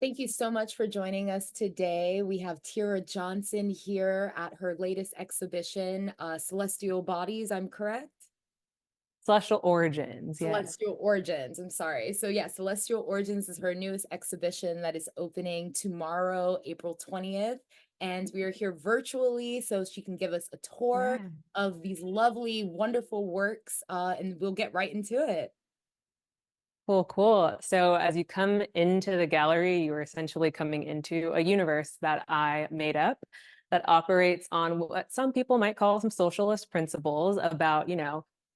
Thank you so much for joining us today. We have Tyra Johnson here at her latest exhibition, Celestial Bodies, I'm correct? Celestial Origins, yeah. Celestial Origins, I'm sorry. So yeah, Celestial Origins is her newest exhibition that is opening tomorrow, April 20th. And we are here virtually so she can give us a tour Yeah. of these lovely, wonderful works, and we'll get right into it. Cool, cool. So as you come into the gallery, you're essentially coming into a universe that I made up that operates on what some people might call some socialist principles about,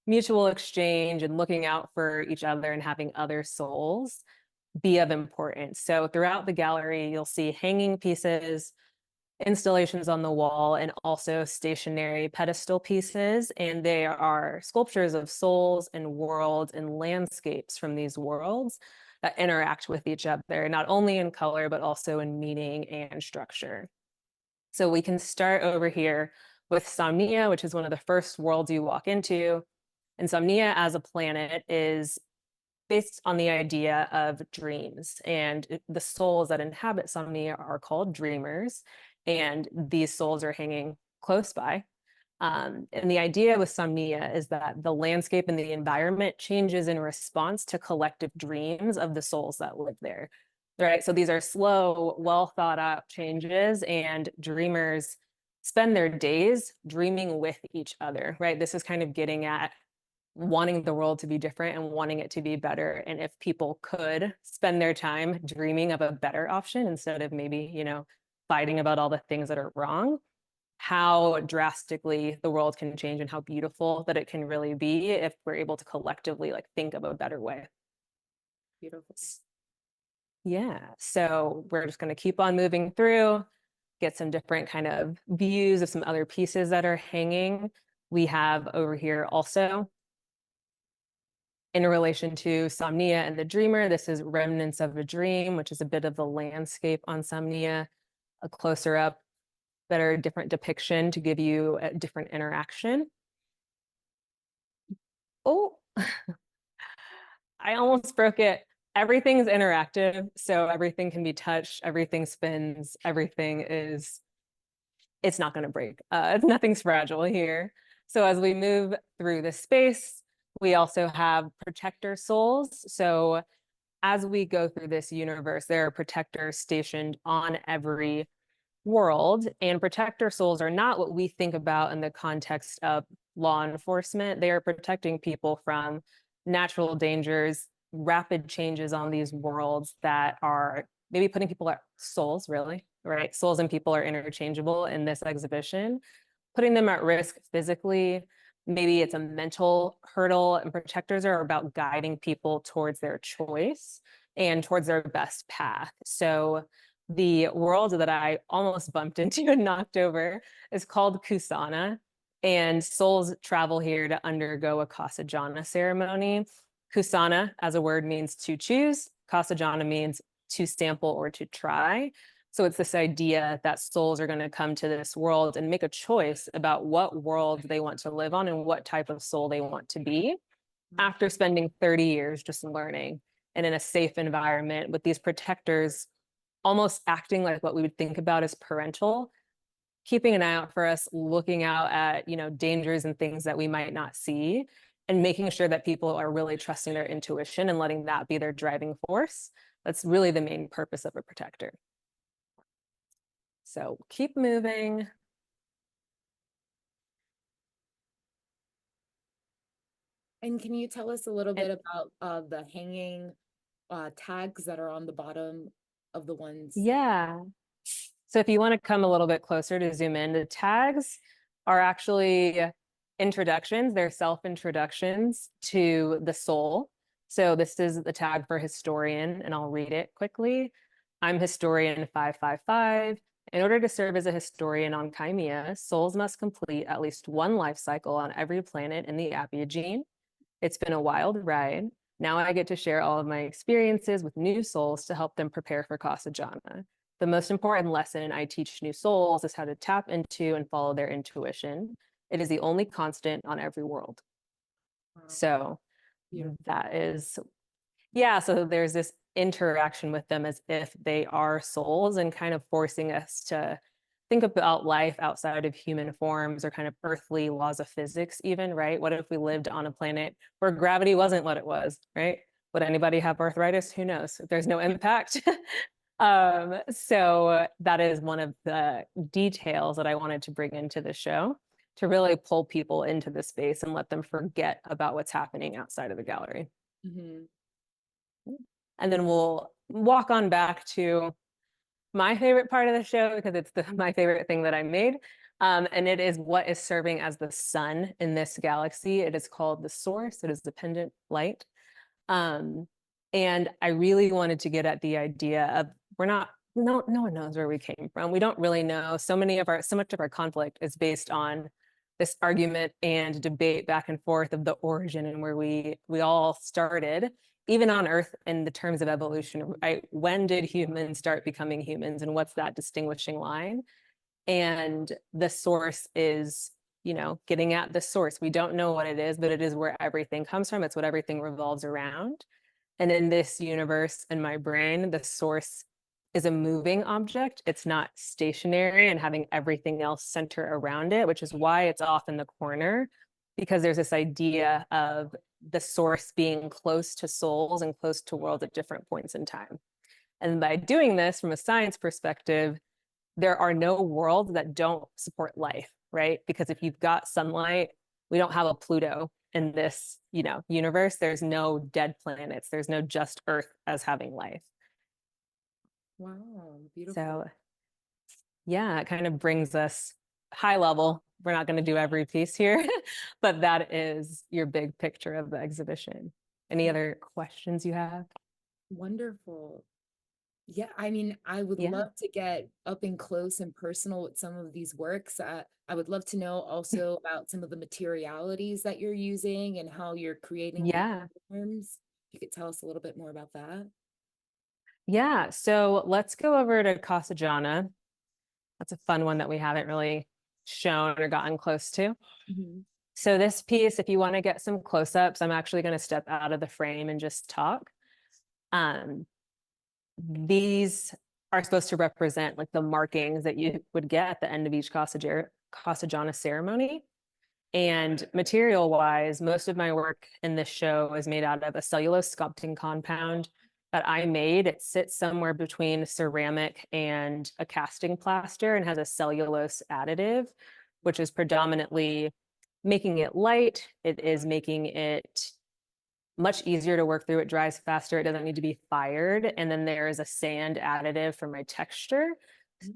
mutual exchange and looking out for each other and having other souls be of importance. So throughout the gallery, you'll see hanging pieces, installations on the wall, and also stationary pedestal pieces. And they are sculptures of souls and worlds and landscapes from these worlds that interact with each other, not only in color, but also in meaning and structure. So we can start over here with Somnia, which is one of the first worlds you walk into. And Somnia as a planet is based on the idea of dreams. And the souls that inhabit Somnia are called dreamers. And these souls are hanging close by. And the idea with Somnia is that the landscape and the environment changes in response to collective dreams of the souls that live there. Right. So these are slow, well thought out changes, and dreamers spend their days dreaming with each other. Right. This is kind of getting at wanting the world to be different and wanting it to be better. And if people could spend their time dreaming of a better option instead of maybe, fighting about all the things that are wrong, how drastically the world can change and how beautiful that it can really be if we're able to collectively think of a better way. Beautiful. Yeah. So we're just going to keep on moving through, get some different kind of views of some other pieces that are hanging. We have over here also, in relation to Somnia and the Dreamer, this is Remnants of a Dream, which is a bit of the landscape on Somnia, a closer up, better, different depiction to give you a different interaction. Oh, I almost broke it. Everything's interactive, so everything can be touched, everything spins, it's not going to break. Nothing's fragile here. So as we move through the space, we also have protector souls. So as we go through this universe, there are protectors stationed on every world, and protector souls are not what we think about in the context of law enforcement. They are protecting people from natural dangers, rapid changes on these worlds that are maybe putting people at souls, really, right? Souls and people are interchangeable in this exhibition, putting them at risk physically. Maybe it's a mental hurdle, and protectors are about guiding people towards their choice and towards their best path. So the world that I almost bumped into and knocked over is called Kusana, and souls travel here to undergo a Kasajana ceremony. Kusana as a word means to choose. Kasajana means to sample or to try. So it's this idea that souls are going to come to this world and make a choice about what world they want to live on and what type of soul they want to be after spending 30 years just learning and in a safe environment with these protectors almost acting like what we would think about as parental, keeping an eye out for us, looking out at, dangers and things that we might not see, and making sure that people are really trusting their intuition and letting that be their driving force. That's really the main purpose of a protector. So keep moving. And can you tell us a little bit about the hanging tags that are on the bottom of the ones? Yeah. So if you want to come a little bit closer to zoom in, the tags are actually introductions. They're self-introductions to the soul. So this is the tag for historian, and I'll read it quickly. I'm historian 555. In order to serve as a historian on Crimea, souls must complete at least one life cycle on every planet in the Appia gene. It's been a wild ride. Now I get to share all of my experiences with new souls to help them prepare for Kasajana. The most important lesson I teach new souls is how to tap into and follow their intuition. It is the only constant on every world. So that is, yeah, so there's this interaction with them as if they are souls and kind of forcing us to think about life outside of human forms or kind of earthly laws of physics even, right? What if we lived on a planet where gravity wasn't what it was, right? Would anybody have arthritis? Who knows? If there's no impact. So that is one of the details that I wanted to bring into the show to really pull people into the space and let them forget about what's happening outside of the gallery. Mhm. And then we'll walk on back to my favorite part of the show because it's my favorite thing that I made. And it is what is serving as the sun in this galaxy. It is called the source. It is dependent light. Um, and I really wanted to get at the idea of we're not, no one knows where we came from. We don't really know. So much of our conflict is based on this argument and debate back and forth of the origin and where we all started, even on Earth in the terms of evolution, right? When did humans start becoming humans and what's that distinguishing line? And the source is, getting at the source. We don't know what it is, but it is where everything comes from. It's what everything revolves around. And in this universe, in my brain, the source is a moving object. It's not stationary and having everything else center around it, which is why it's off in the corner, because there's this idea of the source being close to souls and close to worlds at different points in time. And by doing this from a science perspective, there are no worlds that don't support life, right? Because if you've got sunlight, we don't have a Pluto in this, universe. There's no dead planets. There's no just Earth as having life. Wow, beautiful. So yeah, it kind of brings us high level. We're not going to do every piece here, but that is your big picture of the exhibition. Any other questions you have? Wonderful. Yeah, I mean, I would Yeah. love to get up and close and personal with some of these works. I would love to know also about some of the materialities that you're using and how you're creating these Yeah. forms. If you could tell us a little bit more about that. Yeah. So let's go over to Casajana. That's a fun one that we haven't really shown or gotten close to. Mhm. So this piece, if you want to get some close-ups, I'm actually going to step out of the frame and just talk. Um, these are supposed to represent like the markings that you would get at the end of each Casajana ceremony. And material-wise, most of my work in this show is made out of a cellulose sculpting compound that I made. It sits somewhere between ceramic and a casting plaster and has a cellulose additive, which is predominantly making it light. It is making it much easier to work through. It dries faster. It doesn't need to be fired. And then there is a sand additive for my texture.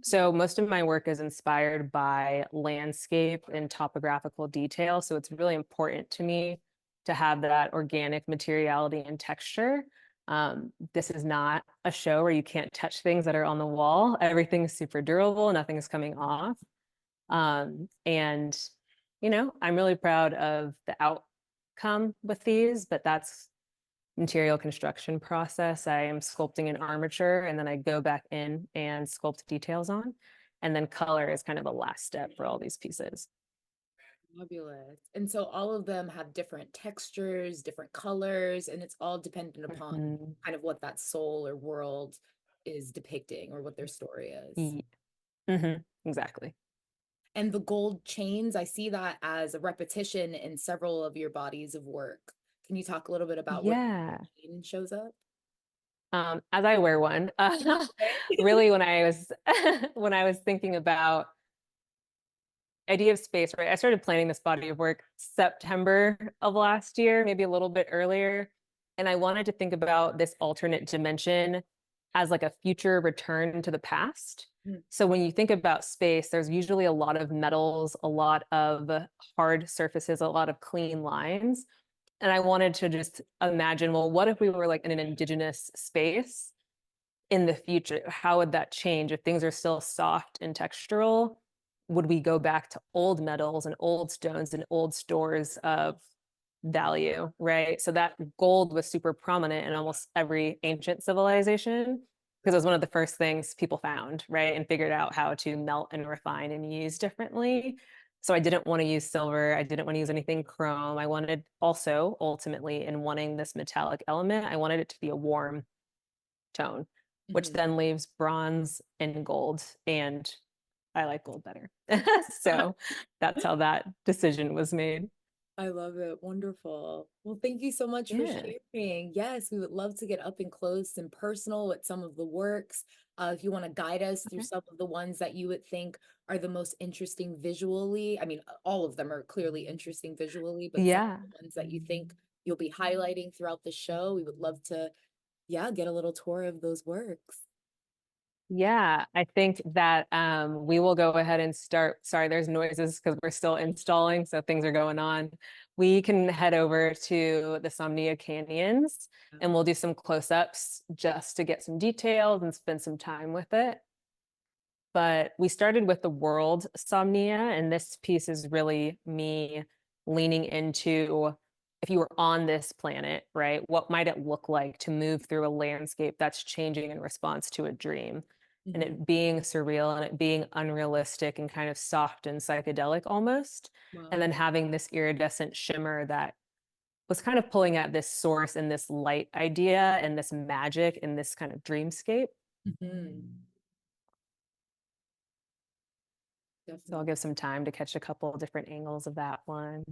So most of my work is inspired by landscape and topographical detail. So it's really important to me to have that organic materiality and texture. This is not a show where you can't touch things that are on the wall. Everything's super durable. Nothing's coming off. And, I'm really proud of the outcome with these, but that's material construction process. I am sculpting an armature and then I go back in and sculpt details on. And then color is kind of the last step for all these pieces. Fabulous. And so all of them have different textures, different colors, and it's all dependent upon Mhm. kind of what that soul or world is depicting or what their story is. Ye- mhm, exactly. And the gold chains, I see that as a repetition in several of your bodies of work. Can you talk a little bit about where Yeah. the chain shows up? As I wear one, Okay. really when I was thinking about idea of space, right? I started planning this body of work September of last year, maybe a little bit earlier. And I wanted to think about this alternate dimension as like a future return to the past. Mm. So when you think about space, there's usually a lot of metals, a lot of hard surfaces, a lot of clean lines. And I wanted to just imagine, well, what if we were like in an indigenous space in the future? How would that change if things are still soft and textural? Would we go back to old metals and old stones and old stores of value, right? So that gold was super prominent in almost every ancient civilization because it was one of the first things people found, right? And figured out how to melt and refine and use differently. So I didn't want to use silver. I didn't want to use anything chrome. I wanted also ultimately in wanting this metallic element, I wanted it to be a warm tone, which Mhm. then leaves bronze and gold. And I like gold better. So that's how that decision was made. I love it. Wonderful. Well, thank you so much for Yeah. sharing. Yes, we would love to get up and close and personal with some of the works. If you want to guide us through Okay. some of the ones that you would think are the most interesting visually. I mean, all of them are clearly interesting visually, but some Yeah. of the ones that you think you'll be highlighting throughout the show, we would love to, yeah, get a little tour of those works. Yeah, I think that we will go ahead and start. Sorry, there's noises because we're still installing, so things are going on. We can head over to the Somnia Canyons and we'll do some close-ups just to get some details and spend some time with it. But we started with the world Somnia, and this piece is really me leaning into if you were on this planet, right? What might it look like to move through a landscape that's changing in response to a dream? And Mhm. it being surreal and it being unrealistic and kind of soft and psychedelic almost. And then Wow. having this iridescent shimmer that was kind of pulling at this source and this light idea and this magic and this kind of dreamscape. Mhm. So I'll Definitely give some time to catch a couple of different angles of that one.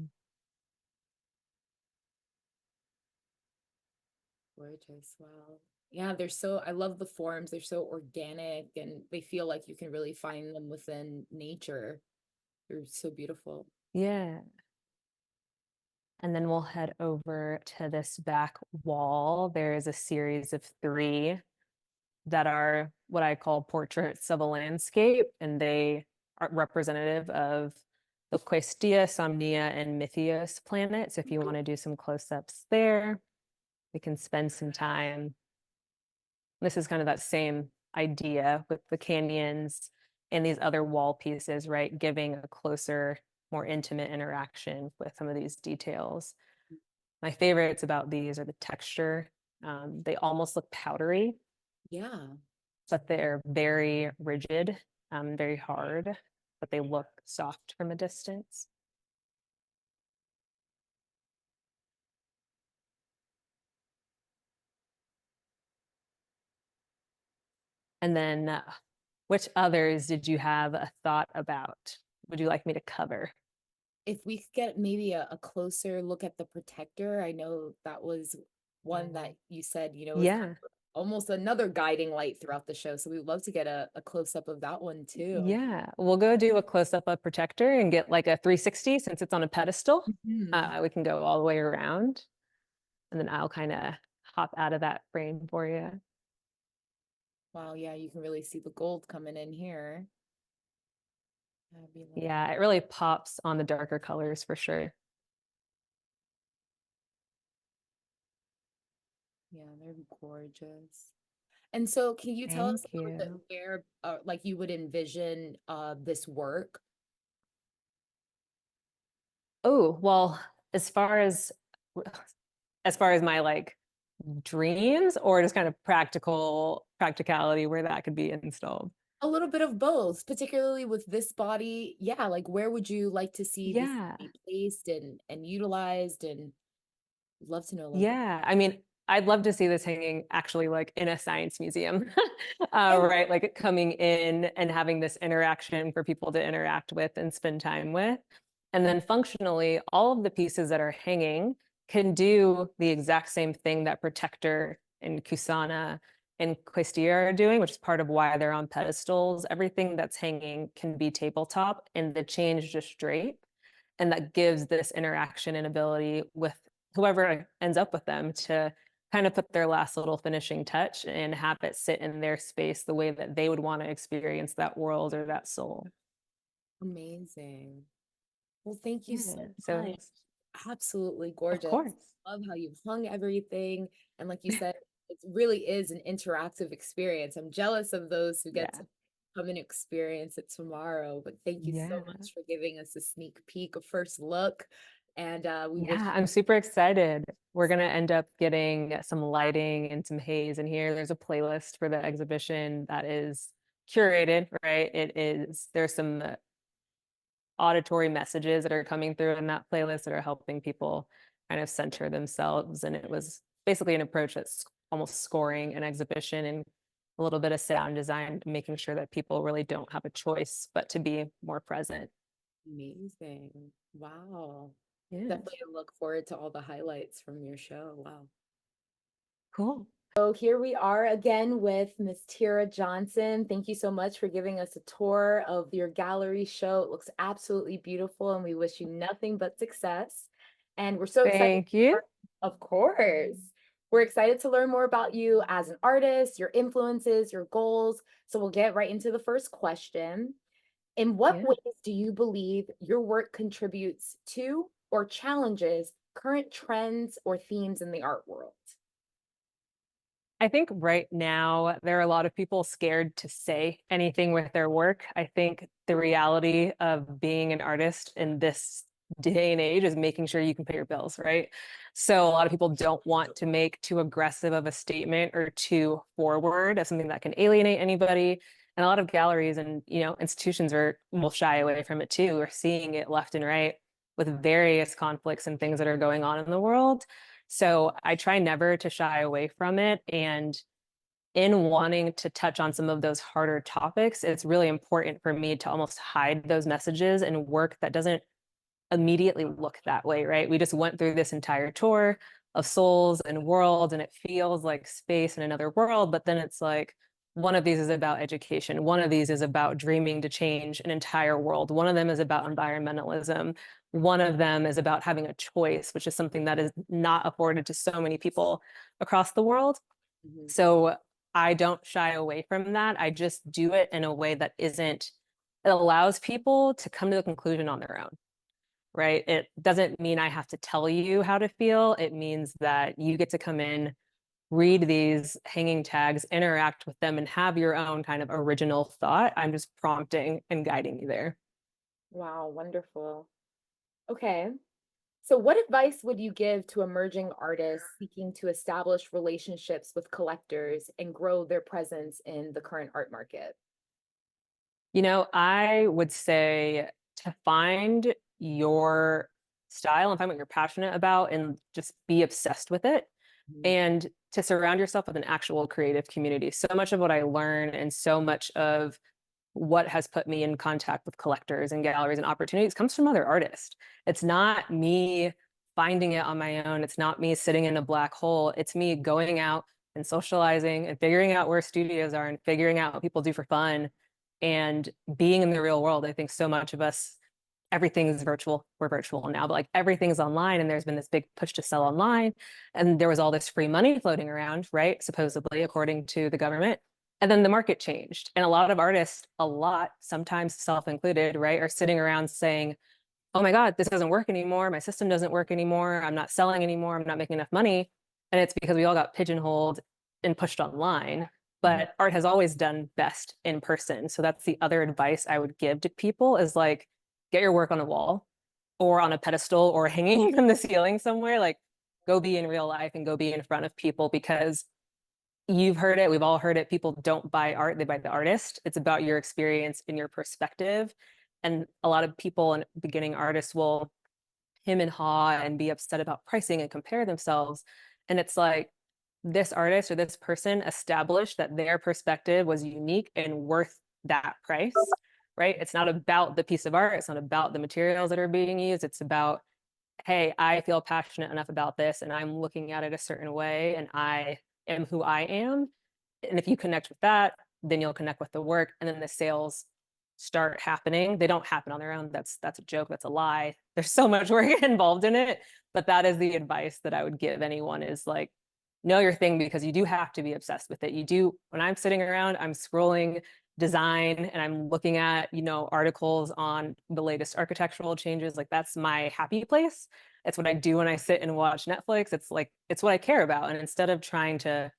gorgeous. Wow. Yeah, they're so, I love the forms. They're so organic and they feel like you can really find them within nature. They're so beautiful. Yeah. And then we'll head over to this back wall. There is a series of three that are what I call portraits of a landscape, and they are representative of the Questia, Somnia, and Mythios planets. If you want to do some close-ups there, we can spend some time. This is kind of that same idea with the canyons and these other wall pieces, right? Giving a closer, more intimate interaction with some of these details. My favorites about these are the texture. They almost look powdery, Yeah. but they're very rigid, very hard, but they look soft from a distance. And then, which others did you have a thought about? Would you like me to cover? If we could get maybe a closer look at the protector, I know that was one that you said, is kind Yeah. of almost another guiding light throughout the show. So we would love to get a close up of that one too. Yeah, we'll go do a close up of Protector and get like a 360 since it's on a pedestal. Mhm. We can go all the way around and then I'll kind of hop out of that frame for you. Wow, yeah, you can really see the gold coming in here. That'd be lovely. Yeah, it really pops on the darker colors for sure. Yeah, they're gorgeous. And so can you tell us Thank a little bit you. where like you would envision this work? Oh, well, as far as my like dreams or just kind of practicality where that could be installed. A little bit of both, particularly with this body. Yeah, like where would you like to see this Yeah. be placed and utilized and love to know a little bit. Yeah, I mean, I'd love to see this hanging actually like in a science museum, Okay. right? Like coming in and having this interaction for people to interact with and spend time with. And then functionally, all of the pieces that are hanging can do the exact same thing that Protector and Kusana and Questia are doing, which is part of why they're on pedestals. Everything that's hanging can be tabletop and the change just drape. And that gives this interaction and ability with whoever ends up with them to kind of put their last little finishing touch and have it sit in their space the way that they would want to experience that world or that soul. Amazing. Well, thank you so Yeah. much. So, Absolutely of gorgeous. course. Love how you've hung everything. And like you said, it really is an interactive experience. I'm jealous of those who get Yeah. to come and experience it tomorrow. But thank you so Yeah. much for giving us a sneak peek, a first look. And we wish Yeah. I'm super excited. We're going to end up getting some lighting and some haze in here. There's a playlist for the exhibition that is curated, right? There's some auditory messages that are coming through in that playlist that are helping people kind of center themselves. And it was basically an approach that almost scoring an exhibition and a little bit of sound design, making sure that people really don't have a choice but to be more present. Amazing. Wow. Yeah, Definitely look forward to all the highlights from your show. Wow. cool. So here we are again with Miss Tyra Johnson. Thank you so much for giving us a tour of your gallery show. It looks absolutely beautiful, and we wish you nothing but success. And we're so excited. Thank you. Of course. We're excited to learn more about you as an artist, your influences, your goals. So we'll get right into the first question. In what Yeah. ways do you believe your work contributes to or challenges current trends or themes in the art world? I think right now there are a lot of people scared to say anything with their work. I think the reality of being an artist in this day and age is making sure you can pay your bills, right? So a lot of people don't want to make too aggressive of a statement or too forward of something that can alienate anybody. And a lot of galleries and institutions will shy away from it too. We're seeing it left and right with various conflicts and things that are going on in the world. So I try never to shy away from it. And in wanting to touch on some of those harder topics, it's really important for me to almost hide those messages and work that doesn't immediately look that way, right? We just went through this entire tour of souls and worlds, and it feels like space in another world. But then it's like, one of these is about education. One of these is about dreaming to change an entire world. One of them is about environmentalism. One of them is about having a choice, which is something that is not afforded to so many people across the world. Mhm. So I don't shy away from that. I just do it in a way that isn't, it allows people to come to the conclusion on their own, right? It doesn't mean I have to tell you how to feel. It means that you get to come in, read these hanging tags, interact with them, and have your own kind of original thought. I'm just prompting and guiding you there. Wow, wonderful. Okay. So, what advice would you give to emerging artists seeking to establish relationships with collectors and grow their presence in the current art market? I would say to find your style and find what you're passionate about and just be obsessed with it, Mhm. and to surround yourself with an actual creative community. So much of what I learn and so much of what has put me in contact with collectors and galleries and opportunities comes from other artists. It's not me finding it on my own. It's not me sitting in a black hole. It's me going out and socializing and figuring out where studios are and figuring out what people do for fun and being in the real world. I think so much of us, everything is virtual. We're virtual now, but like everything's online, and there's been this big push to sell online. And there was all this free money floating around, right? Supposedly, according to the government. And then the market changed. And a lot of artists, sometimes self included, right, are sitting around saying, oh my God, this doesn't work anymore. My system doesn't work anymore. I'm not selling anymore. I'm not making enough money. And it's because we all got pigeonholed and pushed online. Mhm. But art has always done best in person. So that's the other advice I would give to people is like, get your work on a wall or on a pedestal or hanging from the ceiling somewhere. Like, go be in real life and go be in front of people because you've heard it. We've all heard it. People don't buy art, they buy the artist. It's about your experience and your perspective. And a lot of people and beginning artists will him and haw and be upset about pricing and compare themselves. And it's like this artist or this person established that their perspective was unique and worth that price, right? It's not about the piece of art. It's not about the materials that are being used. It's about, hey, I feel passionate enough about this and I'm looking at it a certain way and I am who I am. And if you connect with that, then you'll connect with the work and then the sales start happening. They don't happen on their own. That's a joke, that's a lie. There's so much work involved in it, but that is the advice that I would give anyone is like know your thing because you do have to be obsessed with it. You do when I'm sitting around, I'm scrolling design and I'm looking at, articles on the latest architectural changes. Like that's my happy place. It's what I do when I sit and watch Netflix. It's like it's what I care about. And instead of trying to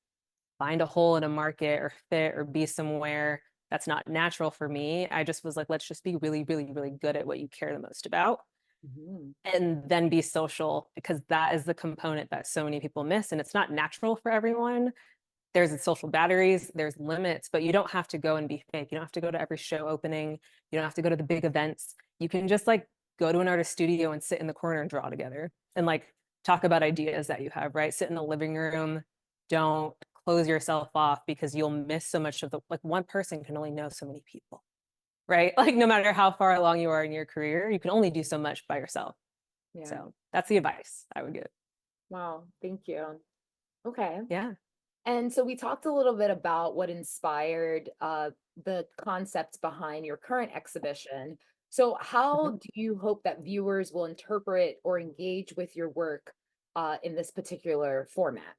find a hole in a market or fit or be somewhere that's not natural for me, I just was like, let's just be really, really, really good at what you care the most about Mhm. and then be social because that is the component that so many people miss. And it's not natural for everyone. There's the social batteries, there's limits, but you don't have to go and be fake. You don't have to go to every show opening. You don't have to go to the big events. You can just like go to an artist studio and sit in the corner and draw together and like talk about ideas that you have, right? Sit in the living room. Don't close yourself off because you'll miss so much of the like one person can only know so many people, right? Like no matter how far along you are in your career, you can only do so much by yourself. Yeah. So that's the advice I would give. Wow. Thank you. Okay. Yeah. And so we talked a little bit about what inspired the concepts behind your current exhibition. So, how Mhm. do you hope that viewers will interpret or engage with your work in this particular format?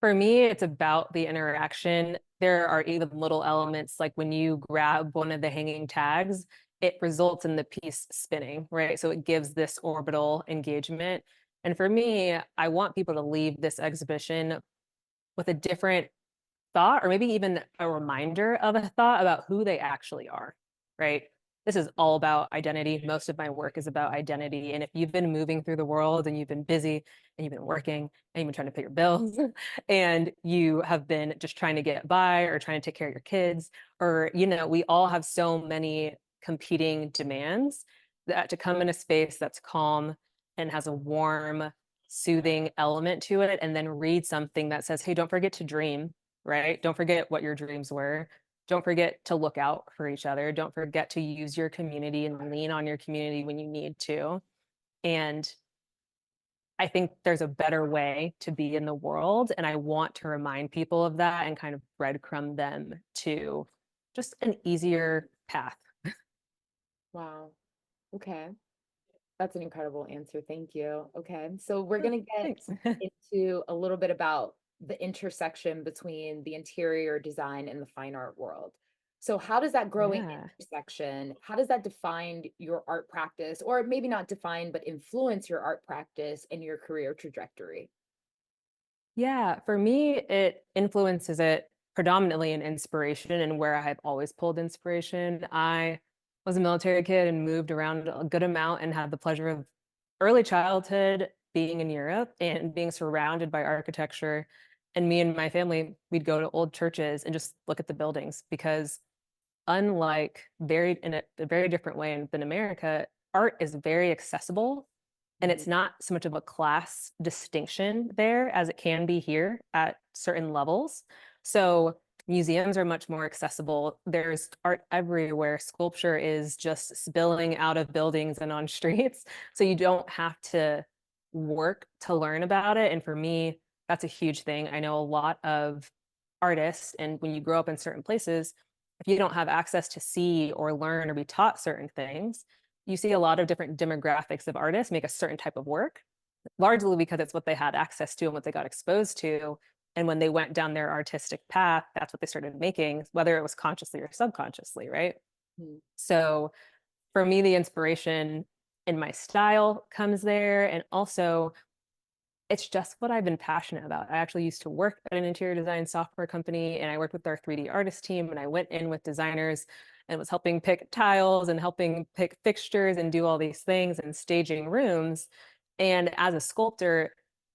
For me, it's about the interaction. There are even little elements like when you grab one of the hanging tags, it results in the piece spinning, right? So it gives this orbital engagement. And for me, I want people to leave this exhibition with a different thought or maybe even a reminder of a thought about who they actually are, right? This is all about identity. Most of my work is about identity. And if you've been moving through the world and you've been busy and you've been working and you've been trying to pay your bills and you have been just trying to get by or trying to take care of your kids, or, we all have so many competing demands that to come in a space that's calm and has a warm, soothing element to it, and then read something that says, hey, don't forget to dream, right? Don't forget what your dreams were. Don't forget to look out for each other. Don't forget to use your community and lean on your community when you need to. And I think there's a better way to be in the world. And I want to remind people of that and kind of breadcrumb them to just an easier path. Wow. Okay. That's an incredible answer. Thank you. Okay. So we're Oh, going to get thanks. into a little bit about the intersection between the interior design and the fine art world. So how does that growing Yeah. intersection, how does that define your art practice, or maybe not define, but influence your art practice and your career trajectory? Yeah, for me, it influences it predominantly in inspiration and where I've always pulled inspiration. I was a military kid and moved around a good amount and had the pleasure of early childhood being in Europe and being surrounded by architecture. And me and my family, we'd go to old churches and just look at the buildings because unlike very in a very different way than America, art is very accessible and Mhm, it's not so much of a class distinction there as it can be here at certain levels. So museums are much more accessible. There's art everywhere. Sculpture is just spilling out of buildings and on streets. So you don't have to work to learn about it. And for me, that's a huge thing. I know a lot of artists, and when you grow up in certain places, if you don't have access to see or learn or be taught certain things, you see a lot of different demographics of artists make a certain type of work, largely because it's what they had access to and what they got exposed to. And when they went down their artistic path, that's what they started making, whether it was consciously or subconsciously, right? mhm, So for me, the inspiration in my style comes there. And also, it's just what I've been passionate about. I actually used to work at an interior design software company and I worked with our 3D artist team and I went in with designers and was helping pick tiles and helping pick fixtures and do all these things and staging rooms. And as a sculptor,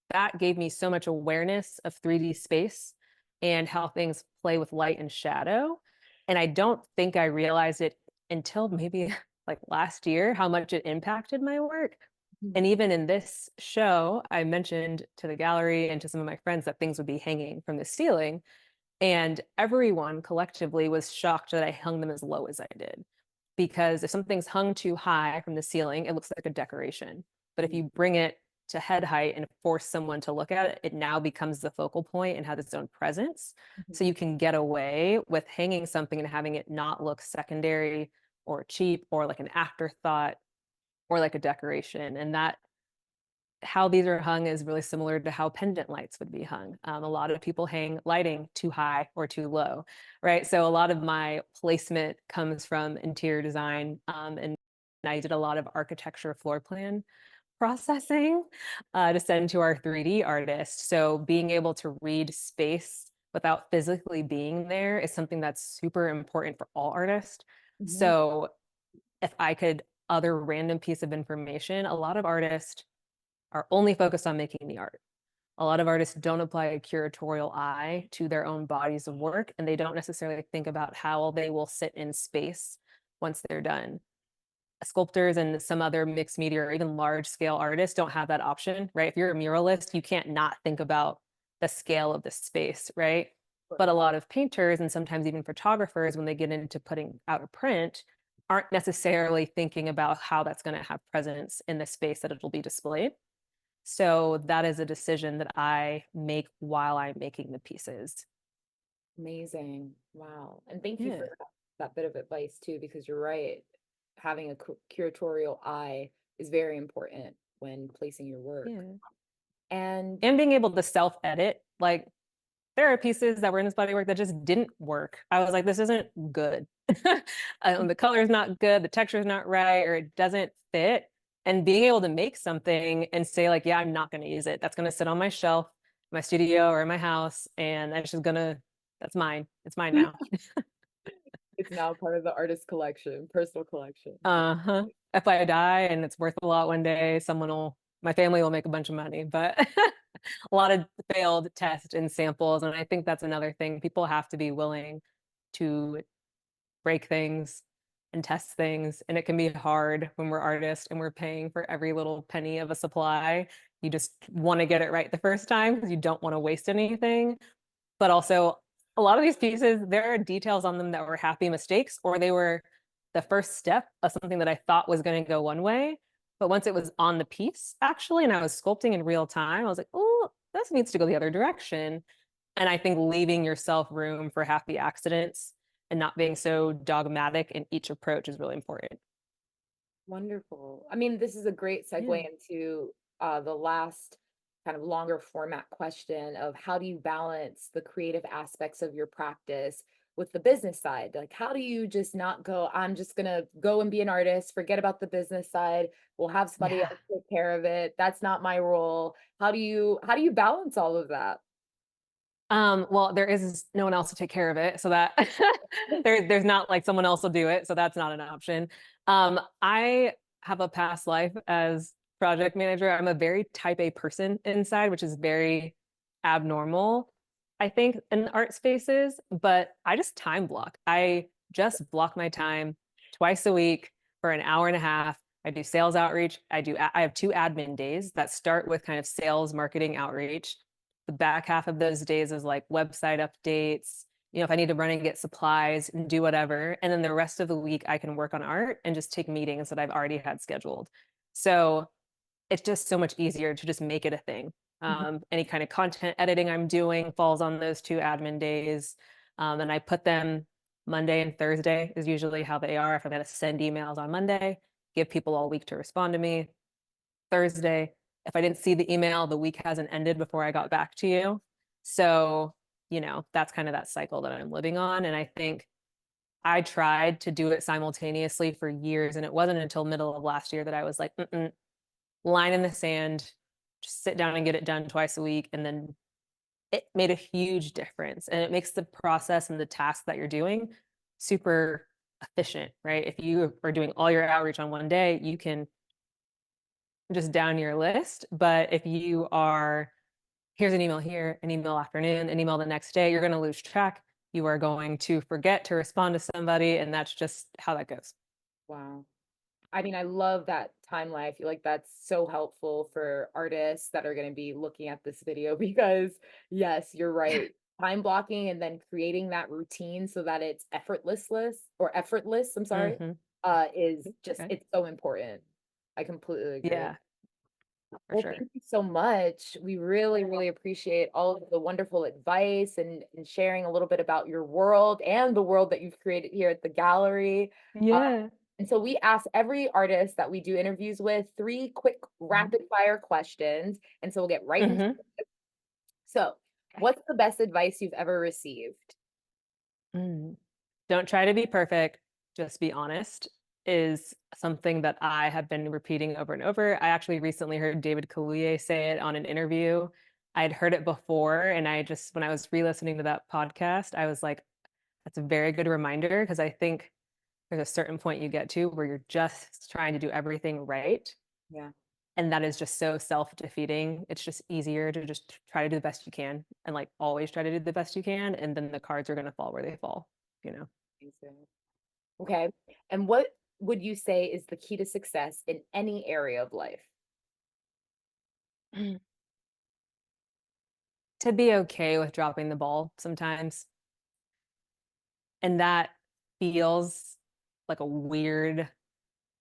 that gave me so much awareness of 3D space and how things play with light and shadow. And I don't think I realized it until maybe like last year how much it impacted my work. mhm, And even in this show, I mentioned to the gallery and to some of my friends that things would be hanging from the ceiling. And everyone collectively was shocked that I hung them as low as I did. Because if something's hung too high from the ceiling, it looks like a decoration. But if mhm, you bring it to head height and force someone to look at it, it now becomes the focal point and has its own presence. mhm. So you can get away with hanging something and having it not look secondary or cheap or like an afterthought or like a decoration. And that how these are hung is really similar to how pendant lights would be hung. A lot of people hang lighting too high or too low, right? So a lot of my placement comes from interior design, and I did a lot of architecture floor plan processing to send to our 3D artist. So being able to read space without physically being there is something that's super important for all artists. Mhm, So if I could other random piece of information, a lot of artists are only focused on making the art. A lot of artists don't apply a curatorial eye to their own bodies of work, and they don't necessarily think about how they will sit in space once they're done. Sculptors and some other mixed media or even large scale artists don't have that option, right? If you're a muralist, you can't not think about the scale of the space, right? Right. But a lot of painters and sometimes even photographers, when they get into putting out a print, aren't necessarily thinking about how that's going to have presence in the space that it'll be displayed. So that is a decision that I make while I'm making the pieces. Amazing. Wow. And thank you for Yeah. that bit of advice too, because you're right. Having a curatorial eye is very important when placing your work. Yeah. And And being able to self edit, like there are pieces that were in this body work that just didn't work. I was like, this isn't good. The color is not good, the texture is not right, or it doesn't fit. And being able to make something and say, like, yeah, I'm not going to use it. That's going to sit on my shelf, my studio, or in my house. And that's just going to, that's mine. It's mine now. it's now part of the artist collection, personal collection. Uh-huh. If I die and it's worth a lot one day, my family will make a bunch of money. But a lot of failed tests and samples. And I think that's another thing. People have to be willing to break things and test things. And it can be hard when we're artists and we're paying for every little penny of a supply. You just want to get it right the first time because you don't want to waste anything. But also, a lot of these pieces, there are details on them that were happy mistakes, or they were the first step of something that I thought was going to go one way. But once it was on the piece, actually, and I was sculpting in real time, I was like, oh, this needs to go the other direction. And I think leaving yourself room for happy accidents and not being so dogmatic in each approach is really important. Wonderful. I mean, this is a great segue Yeah. into the last kind of longer format question of how do you balance the creative aspects of your practice with the business side? Like, how do you just not go, I'm just gonna go and be an artist, forget about the business side. We'll have somebody Yeah. else take care of it. That's not my role. How do you balance all of that? Well, there is no one else to take care of it, so that there's not like someone else will do it, so that's not an option. I have a past life as project manager. I'm a very type A person inside, which is very abnormal, I think, in art spaces, but I just time block. I just block my time twice a week for an hour and a half. I do sales outreach. I have two admin days that start with kind of sales marketing outreach. The back half of those days is like website updates, if I need to run and get supplies and do whatever. And then the rest of the week I can work on art and just take meetings that I've already had scheduled. So it's just so much easier to just make it a thing. Mhm. Any kind of content editing I'm doing falls on those two admin days. And I put them Monday and Thursday is usually how they are. If I'm going to send emails on Monday, give people all week to respond to me. Thursday, if I didn't see the email, the week hasn't ended before I got back to you. So, that's kind of that cycle that I'm living on. And I think I tried to do it simultaneously for years. And it wasn't until middle of last year that I was like, line in the sand, just sit down and get it done twice a week. And then it made a huge difference. And it makes the process and the task that you're doing super efficient, right? If you are doing all your outreach on one day, you can just down your list. But if you are, here's an email here, an email afternoon, an email the next day, you're going to lose track. You are going to forget to respond to somebody. And that's just how that goes. Wow. I mean, I love that timeline. I feel like that's so helpful for artists that are going to be looking at this video because, yes, you're right. Time blocking and then creating that routine so that it's effortless, I'm sorry, Mm-hmm. is just, Okay. it's so important. I completely agree. Yeah, for Well, sure. thank you so much. We really, really appreciate all of the wonderful advice and sharing a little bit about your world and the world that you've created here at the gallery. Uh, Yeah. and so we ask every artist that we do interviews with three quick rapid fire questions. And so we'll get right into Mm-hmm. so what's the best advice you've ever received? Mm. Don't try to be perfect, just be honest, is something that I have been repeating over and over. I actually recently heard David Kaluuya say it on an interview. I'd heard it before, and when I was re-listening to that podcast, I was like, that's a very good reminder because I think there's a certain point you get to where you're just trying to do everything right. Yeah. And that is just so self-defeating. It's just easier to just try to do the best you can and like always try to do the best you can. And then the cards are going to fall where they fall, you know? Amazing. Okay. And what would you say is the key to success in any area of life? to be okay with dropping the ball sometimes. And that feels like a weird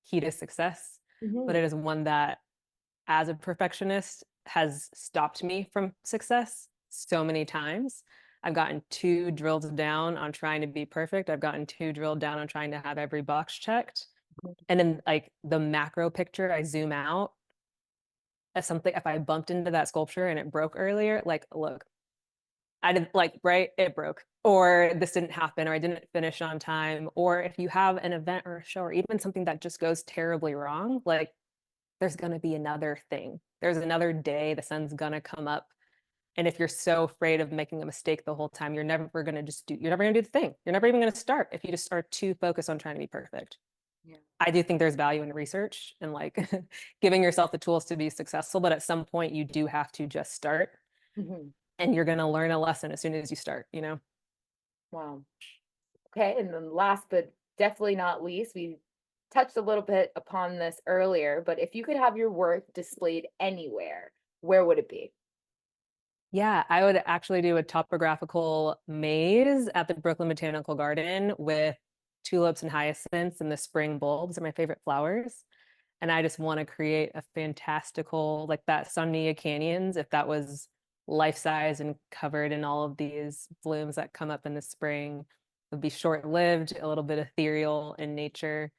key to success, but Mhm. it is one that, as a perfectionist, has stopped me from success so many times. I've gotten too drilled down on trying to be perfect. I've gotten too drilled down on trying to have every box checked. And then, like, the macro picture, I zoom out as something, if I bumped into that sculpture and it broke earlier, like, look, I didn't like, right? It broke, or this didn't happen, or I didn't finish on time. Or if you have an event or a show, or even something that just goes terribly wrong, like, there's going to be another thing. There's another day, the sun's going to come up. And if you're so afraid of making a mistake the whole time, you're never going to do the thing. You're never even going to start if you just are too focused on trying to be perfect. Yeah. I do think there's value in research and, like, giving yourself the tools to be successful, but at some point you do have to just start, Mhm. and you're going to learn a lesson as soon as you start, you know? Wow. Okay, and then last but definitely not least, we touched a little bit upon this earlier, but if you could have your work displayed anywhere, where would it be? Yeah, I would actually do a topographical maze at the Brooklyn Botanical Garden with tulips and hyacinths, and the spring bulbs are my favorite flowers. And I just want to create a fantastical, like that Sonnia Canyons, if that was life size and covered in all of these blooms that come up in the spring, would be short lived, a little bit ethereal in nature.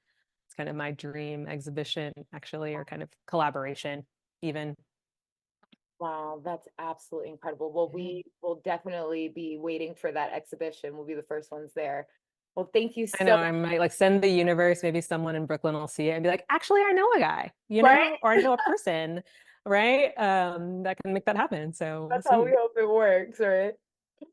It's kind of my dream exhibition, actually, or kind of collaboration, even. Wow, that's absolutely incredible. Well, Yeah. we will definitely be waiting for that exhibition. We'll be the first ones there. Well, thank you I so know I might like send the universe, maybe someone in Brooklyn will see it and be like, actually, I know a guy, right. or I know a person, right? That can make that happen. So we'll That's how we see. hope it works, right? You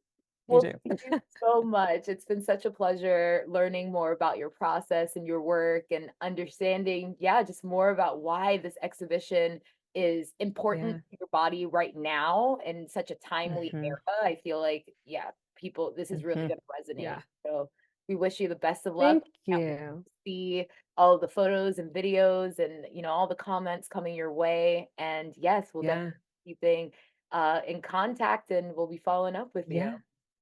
Well, do. thank you so much. It's been such a pleasure learning more about your process and your work and understanding, yeah, just more about why this exhibition is important Yeah. to your body right now in such a timely Hmm. era. I feel like, yeah, people, this is really Hmm. going to resonate. Yeah. So we wish you the best of luck. Thank Can't wait you. to see all of the photos and videos and, all the comments coming your way. And yes, we'll definitely Yeah. keep in contact and we'll be following up with you. Yeah.